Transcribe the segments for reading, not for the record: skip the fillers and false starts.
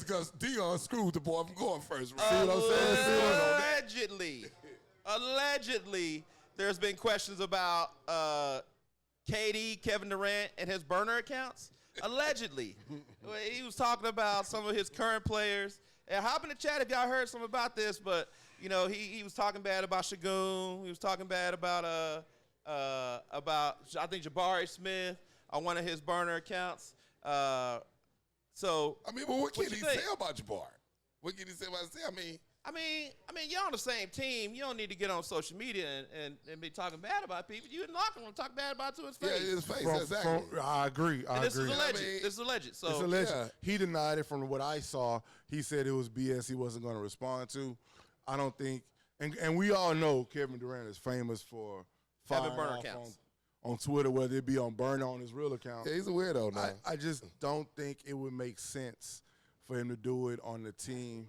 because Dion screwed the boy from going first. See what I'm saying? Allegedly, there's been questions about KD, Kevin Durant, and his burner accounts. Allegedly. He was talking about some of his current players. And hop in the chat if y'all heard something about this, but, you know, he was talking bad about Şengün. He was talking bad about I think, Jabari Smith on one of his burner accounts. So, I mean, but what can he say about Jabari? What can he say about him? I mean, you're on the same team. You don't need to get on social media and be talking bad about people. You're not going to talk bad about to his face. Yeah, his face, exactly. I agree. This is alleged. This is alleged. So it's alleged. Yeah. He denied it from what I saw. He said it was BS he wasn't going to respond to. I don't think, and we all know Kevin Durant is famous for having burner accounts on Twitter, whether it be on burner on his real account. Yeah, he's a weirdo now. I just don't think it would make sense for him to do it on the team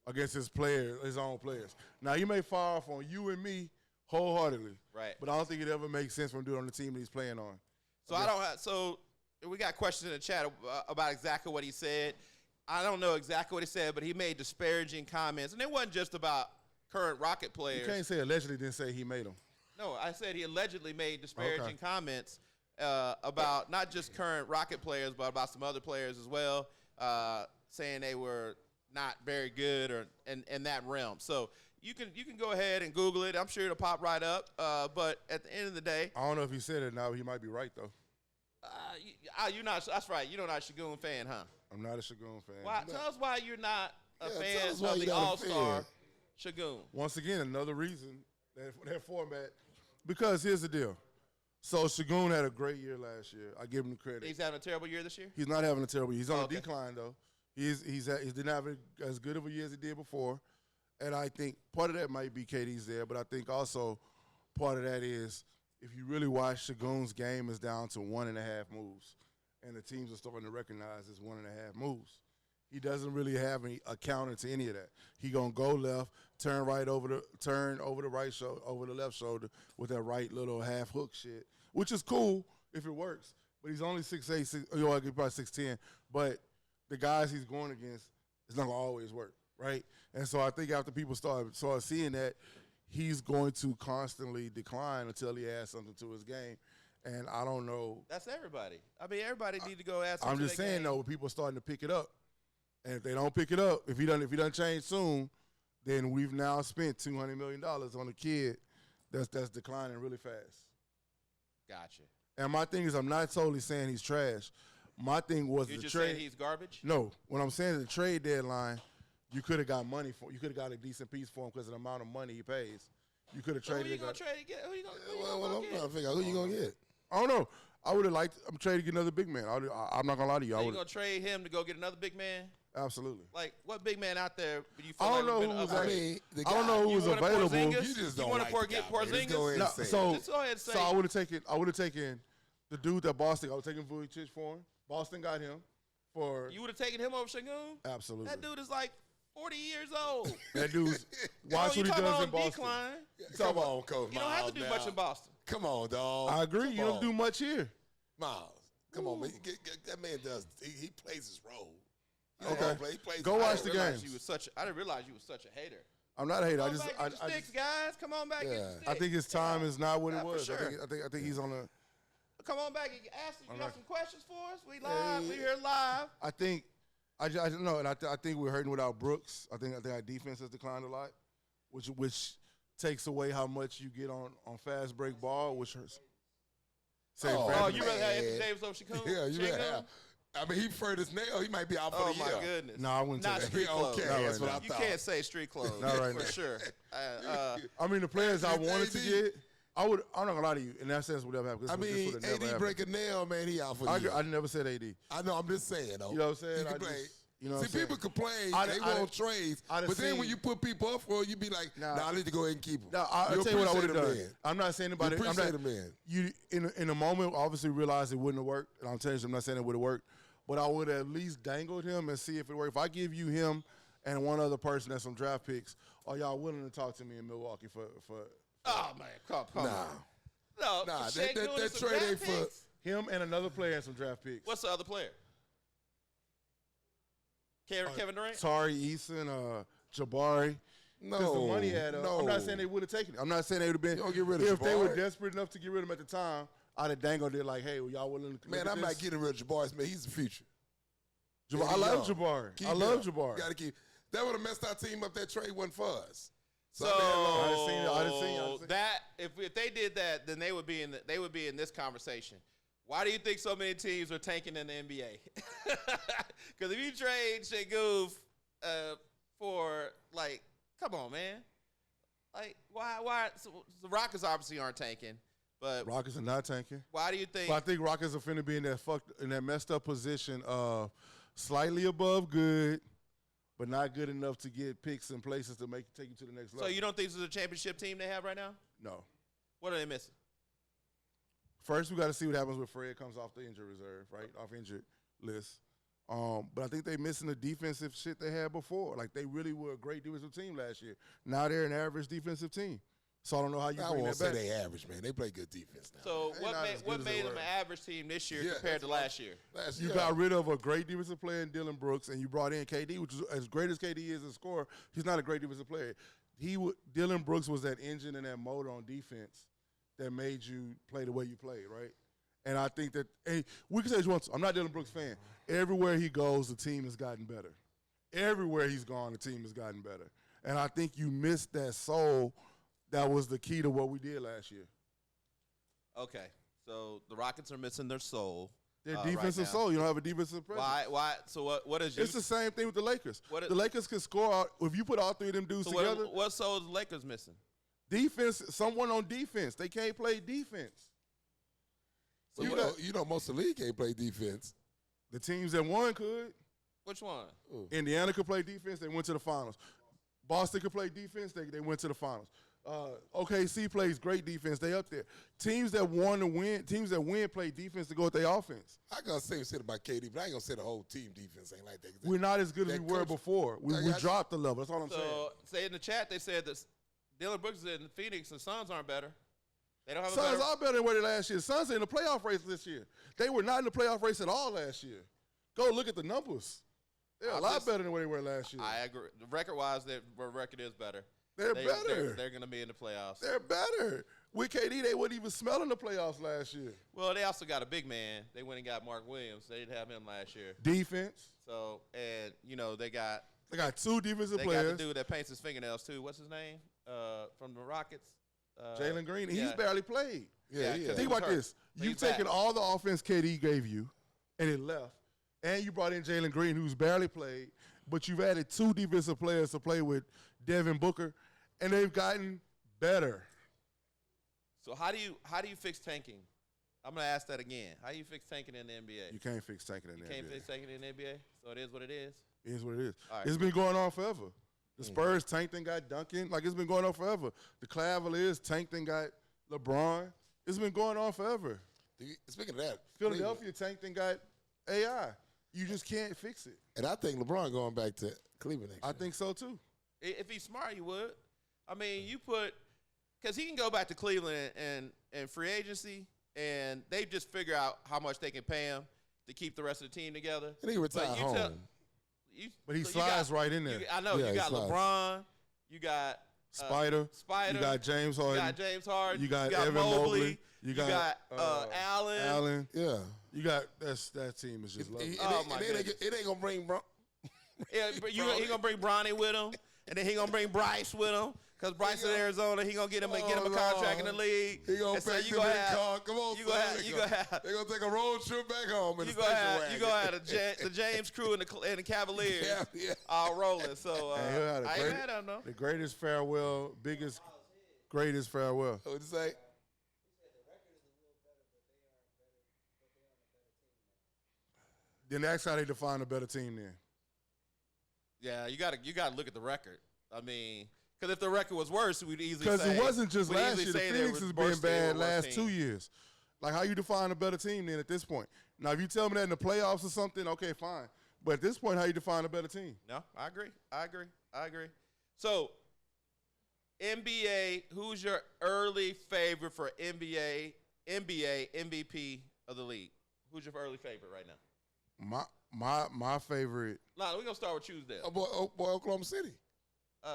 against his players, his own players. Now, he may fire off on you and me wholeheartedly, right? But I don't think it ever makes sense for him to do it on the team that he's playing on. So So we got questions in the chat about exactly what he said. I don't know exactly what he said, but he made disparaging comments, and it wasn't just about current Rocket players. You can't say allegedly, didn't say he made them. No, I said he allegedly made disparaging comments about not just current Rocket players, but about some other players as well, saying they were not very good or in that realm. So you can go ahead and Google it. I'm sure it'll pop right up. But at the end of the day, I don't know if he said it now. He might be right though. You're not. That's right. You're not a Şengün fan, huh? I'm not a Şengün fan. Why? Tell us why you're not a fan of the All-Star Şengün. Once again, another reason that format. Because here's the deal. So Şengün had a great year last year. I give him the credit. He's having a terrible year this year? He's not having a terrible year. He's on a decline though. He didn't have as good of a year as he did before. And I think part of that might be KD's there, but I think also part of that is if you really watch Şengün's game is down to 1.5 moves. And the teams are starting to recognize it's 1.5 moves. He doesn't really have a counter to any of that. He gonna go left, turn over the right shoulder, over the left shoulder with that right little half hook shit, which is cool if it works. But he's only 6'8", probably 6'10". But the guys he's going against, it's not gonna always work, right? And so I think after people start seeing that, he's going to constantly decline until he adds something to his game. And I don't know. That's everybody. I mean, everybody need to go add something. I'm just saying though, people are starting to pick it up. And if they don't pick it up, if he doesn't change soon, then we've now spent $200 million on a kid that's declining really fast. Gotcha. And my thing is, I'm not totally saying he's trash. My thing was You're the just trade. saying he's garbage? No, what I'm saying is the trade deadline, you could have got money for. You could have got a decent piece for him because of the amount of money he pays. You could have traded. Who you gonna trade to get? Who you gonna get? I'm trying to figure out who you gonna get. I don't know. I would have liked. I'm trading to get another big man. I'm not gonna lie to you. So you gonna trade him to go get another big man? Absolutely. Like what big man out there? You feel I don't know who was. I don't know who was available. You just don't like the guy. Porzingis? No, so just go ahead and say. So I would have taken the dude that Boston. I would have taken Vujicic for him. Boston got him for. You would have taken him over Şengün? Absolutely. That dude is like 40 years old. That dude's watch what he does in Boston. Decline. Come on, Coach. You don't have to do much in Boston. Come on, dog. I agree. You don't do much here. Miles, come on, man. That man does. He plays his role. Okay. He plays go watch the games. I didn't realize you were such a hater. I'm not a hater. Come on back, get your sticks, guys. Come on back, get your sticks. I think his time is not what it was. Sure. I think he's on a. Come on back and ask. You got some questions for us? We live. We here live. I think. I don't know, and I think we're hurting without Brooks. I think our defense has declined a lot, which takes away how much you get on fast break ball, which hurts. You rather have Anthony Davis over Şengün? Yeah, you rather have. I mean, he hurt his nail. He might be out for the year. Oh, my goodness. No, I wouldn't Not take street that. clothes. Okay, that's what I thought. You can't say street clothes. Not right for now. sure. I mean, the players I wanted to get, I'm not gonna lie to you. In that sense, would never happen. I mean, AD break a nail, man. He out for the year. I never said AD. I know. I'm just saying, though. You know what I'm saying? He can play. You know what I'm See, saying? people complain. They want trades. But then when you put people up for it, you be like, nah, I need to go ahead and keep them. No, I'll tell you what I would have done. Man. I'm not saying about it. You appreciate a man. You, in a moment, obviously realized it wouldn't have worked. And I'm telling you, I'm not saying it would have worked. But I would have at least dangled him and see if it worked. If I give you him and one other person that's some draft picks, are y'all willing to talk to me in Milwaukee for Oh, man. Come on. Nah, that trade ain't for him and another player and some draft picks. What's the other player? Kevin Durant? Tari Eason, Jabari. Because the money add up. No. I'm not saying they would have taken it. I'm not saying they would have been. You don't get rid of if they were Jabari. desperate enough to get rid of him at the time, I'd have dangled it like, hey, well, y'all willing to Man, I'm not getting rid of Jabari Smith. He's the future. I love Jabari. Keep I love him. Jabari. Got to keep. That would have messed our team up. That trade wasn't for us. So I done seen that if they did that, then they would be in this conversation. Why do you think so many teams are tanking in the NBA? Because if you trade Shaqoof for like, come on, man, like why? So the Rockets obviously aren't tanking, but Rockets are not tanking. why do you think? But I think Rockets are finna be in that messed up position of slightly above good, but not good enough to get picks and places to take you to the next level. So you don't think this is a championship team they have right now? No. What are they missing? First, we got to see what happens when Fred comes off the injury reserve, right? Off injured list. But I think they're missing the defensive shit they had before. Like, they really were a great defensive team last year. Now they're an average defensive team. So I don't know how you I bring won't that back. say they average, man. They play good defense now. So They're not as good what as they made them were. an average team this year Yeah, compared to that's last year? Last You year, got rid of a great defensive player in Dylan Brooks, and you brought in KD, which is as great as KD is a scorer. He's not a great defensive player. Dylan Brooks was that engine and that motor on defense that made you play the way you played, right? And I think that we can say what you want to. I'm not a Dylan Brooks fan. Everywhere he goes, the team has gotten better. Everywhere he's gone, the team has gotten better. And I think you missed that soul. That was the key to what we did last year. Okay, so the Rockets are missing their soul. Their right defensive now. soul. You don't have a defensive presence. Why? So what is It's the same thing with the Lakers. What The Lakers can score if you put all three of them dudes together. what soul is the Lakers missing? Defense, someone on defense. They can't play defense. So you know most of the league can't play defense. The teams that won could. Which one? Indiana could play defense. They went to the finals. Boston could play defense. They went to the finals. OKC plays great defense. They up there. Teams that win play defense to go with their offense. I got the same shit about KD, but I ain't gonna say the whole team defense ain't like that. We're not as good as we were before. We dropped the level. That's all I'm saying. So say in the chat they said that Dylan Brooks said the Phoenix and Suns aren't better. They don't have a Suns better. are better than what they last year. Suns are in the playoff race this year. They were not in the playoff race at all last year. Go look at the numbers. They're a lot better than what they were last year. I agree. Record-wise, their record is better. They're better. They're going to be in the playoffs. They're better. With KD, they wouldn't even smell in the playoffs last year. Well, they also got a big man. They went and got Mark Williams. They didn't have him last year. Defense. So, and, they got two defensive they players. got the dude that paints his fingernails, too. What's his name? From the Rockets. Jalen Green. Yeah. He's barely played. Yeah. Think about this. You've taken all the offense KD gave you, and it left. And you brought in Jalen Green, who's barely played, but you've added two defensive players to play with Devin Booker, and they've gotten better. So how do you fix tanking? I'm going to ask that again. How do you fix tanking in the NBA? You can't fix tanking in the NBA. You can't fix tanking in the NBA? So it is what it is? It is what it is. All right. It's been going on forever. The Spurs tanked and got Duncan. Like, it's been going on forever. The Cavaliers tanked and got LeBron. It's been going on forever. Speaking of that, Philadelphia tanked and got AI. You just can't fix it. And I think LeBron going back to Cleveland next I year. think so, too. If he's smart, he would. I mean, because he can go back to Cleveland and free agency, and they just figure out how much they can pay him to keep the rest of the team together. And he retire home. But he slides right in there. I know. Yeah, you got he slides. LeBron. You got Spider. Spider. You got James Harden. You got James Harden. You got Evan Mobley. You got Allen. Allen. Yeah. You got that team is just lovely. It ain't gonna bring Bron. Yeah, but he gonna bring Bronny with him, and then he gonna bring Bryce with him. Cause Bryce in Arizona, he gonna get him a contract in the league. He gonna pay the big car. Come on, you gonna have they gonna take a road trip back home. In you the gonna station have wagon. you gonna have the James crew and the Cavaliers Yeah. all rolling. So And he'll have I ain't mad at him though. the greatest farewell, greatest farewell. What'd you say? Then that's how they define a better team then. Yeah, you gotta look at the record. I mean, because if the record was worse, we'd easily Because say it wasn't just we'd last easily year. The say they Phoenix were has been worse, they were bad a last worse 2 team. years. Like, how you define a better team then at this point? Now, if you tell me that in the playoffs or something, okay, fine. But at this point, how you define a better team? No, I agree. So, NBA, who's your early favorite for NBA MVP of the league? Who's your early favorite right now? My favorite. Nah, we're gonna start with Truesdale. Boy, Oklahoma City.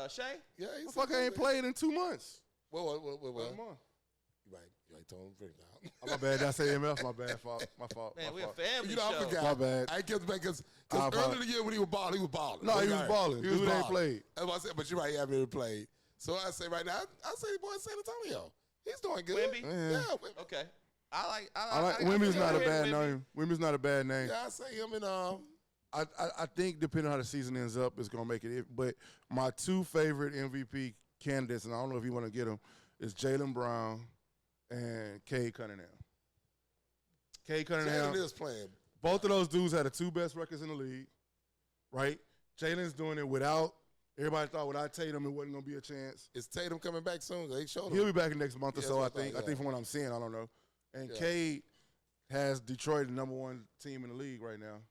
Shea? Yeah, he's Motherfucker ain't played in 2 months. Well. Come on. You right, Tone. Bring it down. Oh, my bad. Did I say MF? My bad. My fault. Man, my we fault. a family You know, show. I forgot. My bad. I kept back because early in the year when he was balling, he was balling. No, he was balling. He was Dude ain't balling. played. That's what I said. But you're right, he haven't even played. So I say right now, I say boy San Antonio. He's doing good. Wemby? Yeah. Okay. I like Wemby's not a bad name. Wemby's not a bad name. Yeah, I say him in I think depending on how the season ends up, it's gonna make it. But my 2 favorite MVP candidates, and I don't know if you want to get them, is Jaylen Brown and Cade Cunningham. Cade Cunningham Jaylen is playing. Both of those dudes had the 2 best records in the league, right? Jalen's doing it without. Everybody thought without Tatum it wasn't gonna be a chance. Is Tatum coming back soon? They showed him. He'll be back in next month or Yeah, so. I that's what I think. thought, I think from what I'm seeing, I don't know. And Yeah. Cade has Detroit the number 1 team in the league right now.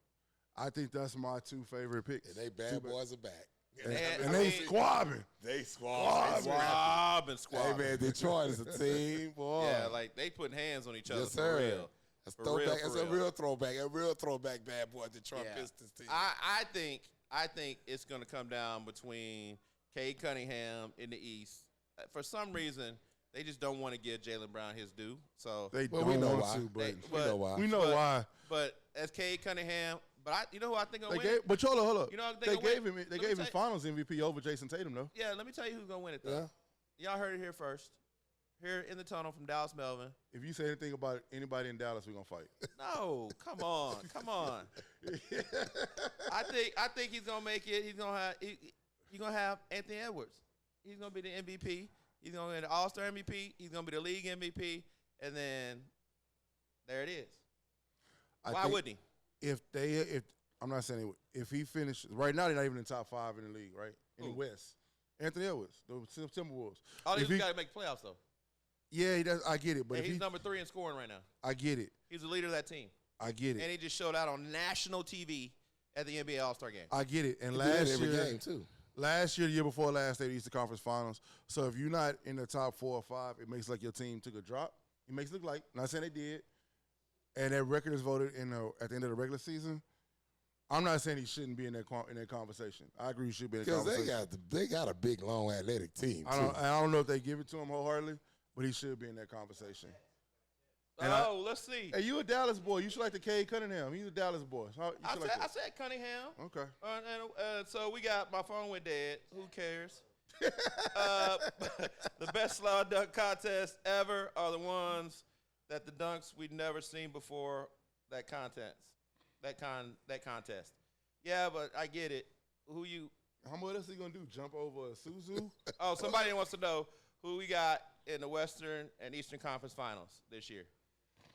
I think that's my 2 favorite picks. And they bad boys are back. And they squabbing. They squabbing. Squabbing. Hey, man, Detroit is a team, boy. Yeah, like they putting hands on each other Yes, for sir. real. That's For throwback. real, That's for a real. real throwback. A real throwback bad boy Detroit Yeah. Pistons team. I think it's going to come down between Cade Cunningham in the East. For some reason, they just don't want to give Jaylen Brown his due. So They Well, don't we know want why. to, but we know why. we know why. But as Cade Cunningham, you know who I think will They win? gave, but hold up. You know what they they gave gonna him. win? They Let me gave him tell you- Finals MVP over Jason Tatum, though. Yeah, let me tell you who's going to win it, though. Yeah. Y'all heard it here first. Here in the tunnel from Dallas Melvin. If you say anything about anybody in Dallas, we're gonna fight. No, come on. I think he's gonna make it. He's gonna have Anthony Edwards. He's gonna be the MVP. He's gonna be the All-Star MVP. He's gonna be the league MVP. And then there it is. Why wouldn't he? If I'm not saying if he finishes right now, they're not even in the top 5 in the league, right? In the West. Anthony Edwards, the Timberwolves. All he's got to make playoffs though. Yeah, he does. I get it, but And he's number 3 in scoring right now. I get it. He's the leader of that team. I get it. And he just showed out on national TV at the NBA All-Star game. I get it. And He do that last every year, game too. last year, the year before last, they were Eastern Conference Finals. So if you're not in the top 4 or 5, it makes like your team took a drop. It makes it look like. Not saying they did. And that record is voted at the end of the regular season. I'm not saying he shouldn't be in that conversation. I agree he should be in that Because conversation. they got a big, long, athletic team too. I don't know if they give it to him wholeheartedly, but he should be in that conversation. And let's see. Hey, you a Dallas boy. You should like the Cade Cunningham. He's a Dallas boy. I said Cunningham. Okay. So we got my phone went dead. Who cares? The best slide dunk contest ever are the ones that the dunks we'd never seen before. That contest. Yeah, but I get it. How much else he gonna do? Jump over a Suzu? Oh, somebody wants to know who we got in the Western and Eastern Conference Finals this year.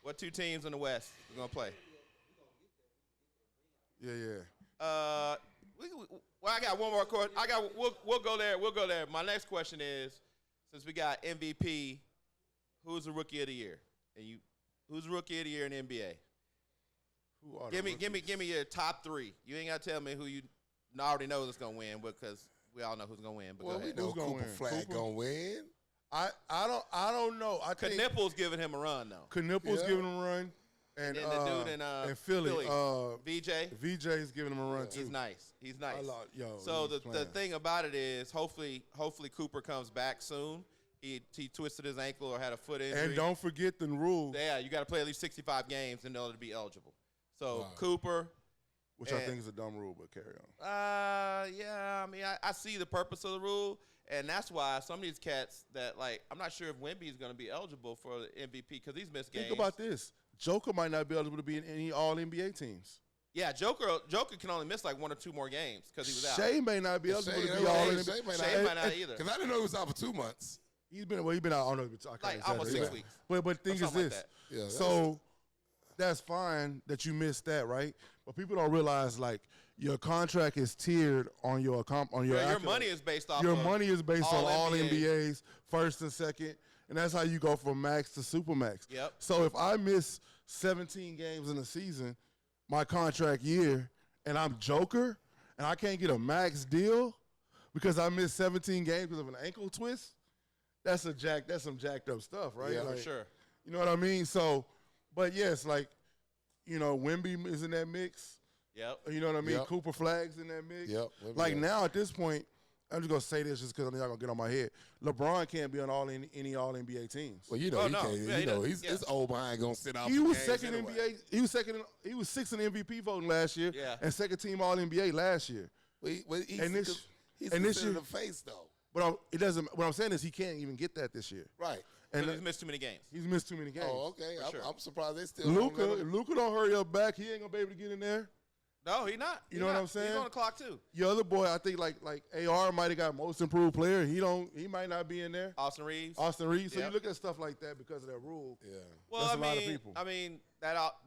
What 2 teams in the West we're gonna play? Yeah. I got one more question. We'll go there. We'll go there. My next question is, since we got MVP, who's the rookie of the year? And who's the rookie of the year in the NBA? Who are Give me your top 3. You ain't gotta tell me who you already know that's gonna win, because we all know who's gonna win. But Well, go we ahead. know Who's gonna Cooper win? Flag Cooper? gonna win. I don't know. I think Knipple's giving him a run though. Knipple's Yeah. giving him a run, and And the dude in and Philly. VJ. VJ's giving him a run too. He's nice. He's nice. Yo, So he's the playing. thing about it is, hopefully Cooper comes back soon. He twisted his ankle or had a foot injury. And don't forget the rule, Yeah, you got to play at least 65 games in order to be eligible. So Wow. Cooper. which I think is a dumb rule, but carry on. Yeah. I mean, I see the purpose of the rule, and that's why some of these cats that I'm not sure if Wemby is going to be eligible for the MVP because he's missed games. Think about this: Joker might not be eligible to be in any All NBA teams. Yeah, Joker can only miss 1 or 2 more games because he was out. Shea may not be eligible to be Shea All may NBA. Shea might not either. Because I didn't know he was out for 2 months. He's been out. I don't know. I can't Almost exaggerate. 6 weeks. But the thing is something like this. that. Yeah, So that's fine that you missed that, right? But people don't realize your contract is tiered on your Your accolades. money is based off Your of money is based on all NBA. NBAs, first and second, and that's how you go from max to supermax. Yep. So if I miss 17 games in a season, my contract year, and I'm Joker, and I can't get a max deal because I missed 17 games because of an ankle twist, that's some jacked up stuff, right? Yeah, For sure. You know what I mean? So, but yes, Wemby is in that mix. Yep. You know what I mean? Yep. Cooper Flagg's in that mix. Yep. Like now at this point, I'm just gonna say this just because I'm not gonna get on my head. LeBron can't be on any All NBA teams. Well, you know, he can't. Yeah, you know, he's old behind gonna sit out. He was games second anyway. NBA. He was second. He was sixth in MVP voting last year. Yeah. And second team All NBA last year. He's And this considered year- the face though. But it doesn't. What I'm saying is he can't even get that this year. Right. And He's missed too many games. he's missed too many games. Oh, okay. For sure. I'm surprised they still don't let him- Luka don't hurry up back. He ain't gonna be able to get in there. No, he not. You know what I'm saying? He's on the clock too. Your other boy, I think like AR might have got most improved player. He might not be in there. Austin Reeves. Austin Reeves. So Yep. you look at stuff like that because of that rule. Yeah. Well, That's I a mean, lot of people. I mean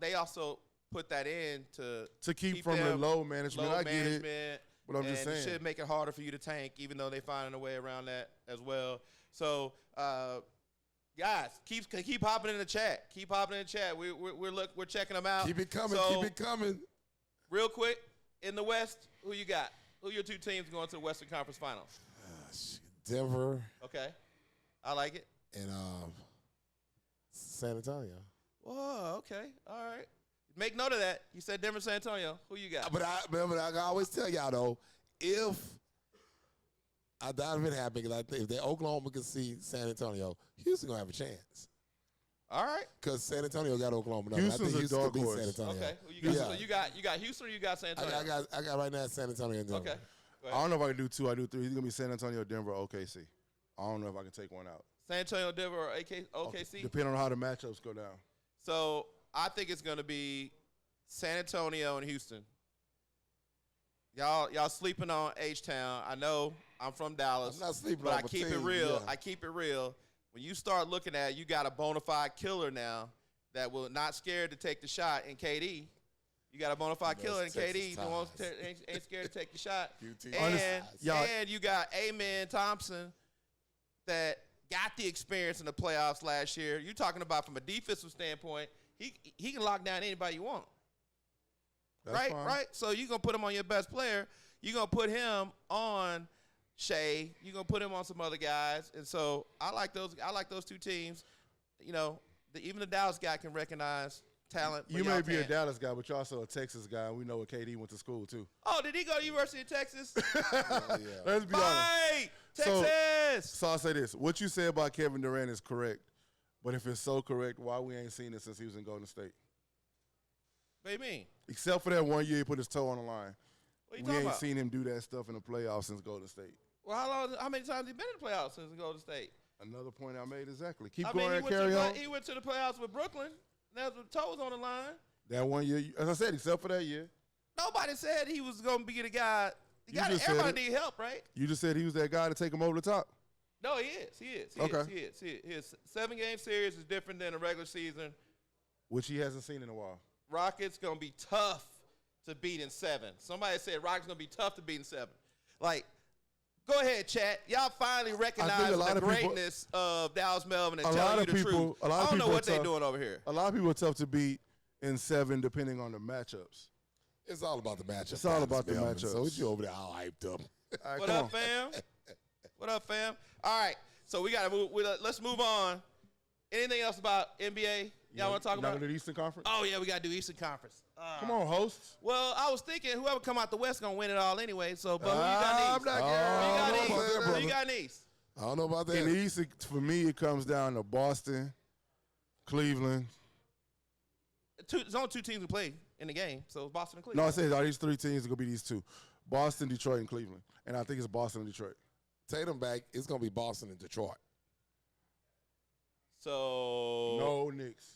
they also put that in To keep from the them low management. I get it. management. But I'm just and saying. it should make it harder for you to tank, even though they're finding a way around that as well. So, guys, keep hopping in the chat. Keep hopping in the chat. We're checking them out. Keep it coming. So, Keep it coming. real quick, in the West, who you got? Who are your two teams going to the Western Conference Finals? Denver Okay, I like it. and San Antonio. Whoa, okay, all right. Make note of that. You said Denver, San Antonio. Who you got? But I always tell y'all though, if I doubt if it happened, because I think if Oklahoma can see San Antonio, Houston gonna have a chance. All right. Because San Antonio got Oklahoma. No, Houston's I think a Houston dark can beat horse. San Antonio. Okay. Who you got? Yeah. So you got Houston or you got San Antonio? I got right now San Antonio and Denver. Okay. Go I ahead. don't know if I can do two. I do three. It's gonna be San Antonio, Denver, OKC. I don't know if I can take one out. San Antonio, Denver, or OKC? Depending on how the matchups go down. So I think it's going to be San Antonio and Houston. Y'all sleeping on H-Town. I know I'm from Dallas. I'm not sleeping but on I my keep it team, real. yeah. I keep it real. When you start looking at it, you got a bona fide killer now that will not scared to take the shot in KD. You got a bona fide killer in KD Texas who won't ties. ain't scared to take the shot. UT. And you got Amen Thompson that got the experience in the playoffs last year. You're talking about from a defensive standpoint, he can lock down anybody you want. That's Right, fine. right. So you're gonna put him on your best player. You're gonna put him on Shea. You're gonna put him on some other guys. And so I like those two teams. You know, even the Dallas guy can recognize talent. but You y'all may be a can't. Dallas guy, but you're also a Texas guy. And we know where KD went to school too. Oh, did he go to University of Texas? Yeah. Let's be honest. Fight, Texas. So I'll say this: what you said about Kevin Durant is correct, but if it's so correct, why we ain't seen it since he was in Golden State? What do you mean? Except for that one year he put his toe on the line. What are you We talking ain't about? seen him do that stuff in the playoffs since Golden State. Well, how many times he been in the playoffs since Golden State? Another point I made exactly. Keep I going mean, and carry on. he went to the playoffs with Brooklyn. That was with toes on the line. That one year, as I said, except for that year. Nobody said he was going to be the guy. You just said Everybody it. need help, right? You just said he was that guy to take him over the top. No, he is. He is. Okay. His 7-game series is different than a regular season. Which he hasn't seen in a while. Rockets going to be tough to beat in 7. Somebody said Rockets going to be tough to beat in 7. Like, go ahead, chat. Y'all finally recognize lot the of people- greatness of Dallas Melvin and A lot telling you of the people- truth. a lot of I don't know people what they're tough. doing over here. A lot of people are tough to beat in 7 depending on the matchups. It's all about the matchup. It's all about the Melvin. matchups. So what you over there all hyped up? All right, What come up, on. fam? What up, fam? All right, so we got to move. Let's move on. Anything else about NBA? Y'all want to talk Not about? in the Eastern Conference? Oh yeah, we got to do Eastern Conference. Come on, hosts. Well, I was thinking whoever come out the West gonna win it all anyway. So, but who you I'm got? not Niece? guaranteed. Who you got? Niece? I don't know about that. In the East, for me, it comes down to Boston, Cleveland. There's only 2 teams who play in the game, so it's Boston and No, Cleveland. I said all these 3 teams are going to be these 2. Boston, Detroit, and Cleveland. And I think it's Boston and Detroit. Tatum back. It's gonna be Boston and Detroit. So No Knicks.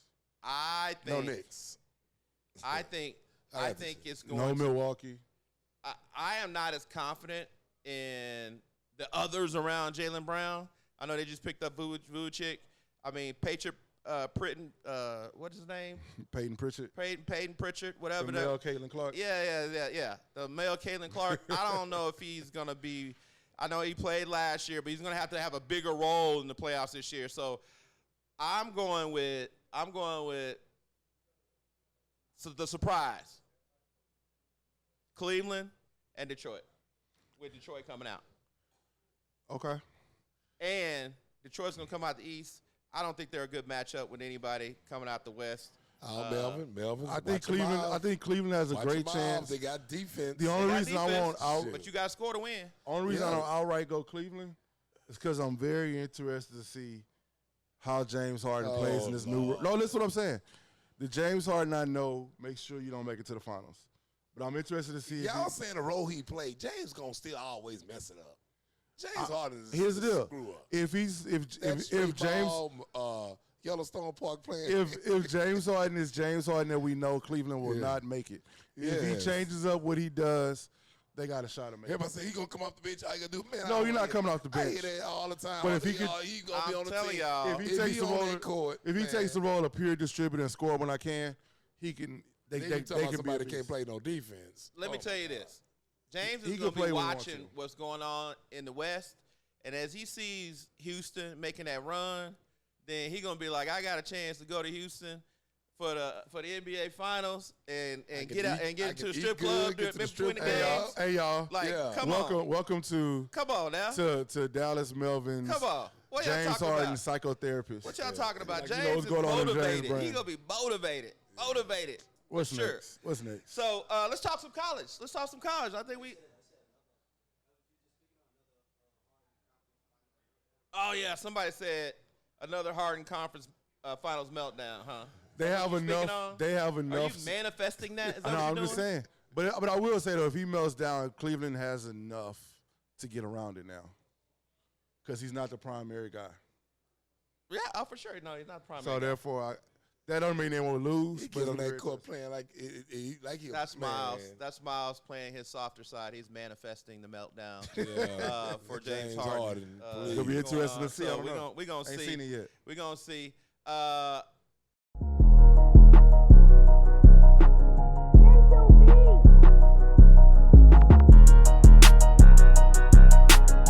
I No think Knicks. I think it's going. No to, Milwaukee. I am not as confident in the others around Jaylen Brown. I know they just picked up Vucic. I mean, Patriot Pritton, what's his name? Peyton Pritchard. Peyton Pritchard, whatever. The male Caitlin Clark. Yeah. The male Caitlin Clark. I don't know if he's gonna be. I know he played last year, but he's gonna have to have a bigger role in the playoffs this year. So I'm going with the surprise. Cleveland and Detroit, with Detroit coming out. Okay. And Detroit's going to come out the East. I don't think they're a good matchup with anybody coming out the West. Melvin. I think Cleveland has a great chance. They got defense. The only reason I won't but you got to score to win. Only reason I don't outright go Cleveland is because I'm very interested to see how James Harden plays in this new. No, listen what I'm saying. The James Harden I know makes sure you don't make it to the finals, but I'm interested to see. Y'all saying the role he played, James gonna still always mess it up. James Harden is here's the deal. Screw up. If James Yellowstone Park playing. if James Harden is James Harden that we know, Cleveland will not make it. If he changes up what he does, they got a shot at making it. Everybody say he gonna come off the bench. All you gotta do, man. No, you're not coming off the bench. I hear that all the time. But if he could, he gonna be on the team. Y'all, if he takes the role of pure distributor and score when I can, he can. They can somebody that can't play no defense. Let me tell you this: James is gonna be watching what's going on in the West, and as he sees Houston making that run, then he gonna be like, I got a chance to go to Houston for the NBA Finals and get into the strip club between the games. Hey y'all, come on, welcome to now to Dallas Melvin's. Come on, what James y'all talking Harden, about? psychotherapist. What y'all talking about? Like, James is motivated. He gonna be motivated. What's next? What's next? So let's talk some college. I think we. Oh yeah, somebody said another Harden Conference Finals meltdown, huh? They have enough. They have enough. Are you manifesting that? Is that no, what I'm you're just doing? saying. But I will say though, if he melts down, Cleveland has enough to get around it now, because he's not the primary guy. Yeah, for sure. No, he's not the primary. So therefore, that don't mean they won't lose. He get on that court playing like he. That's Miles. That's Miles playing his softer side. He's manifesting the meltdown for James Harden. It'll be interesting to see. So we're gonna see. Ain't seen it yet. We're gonna see.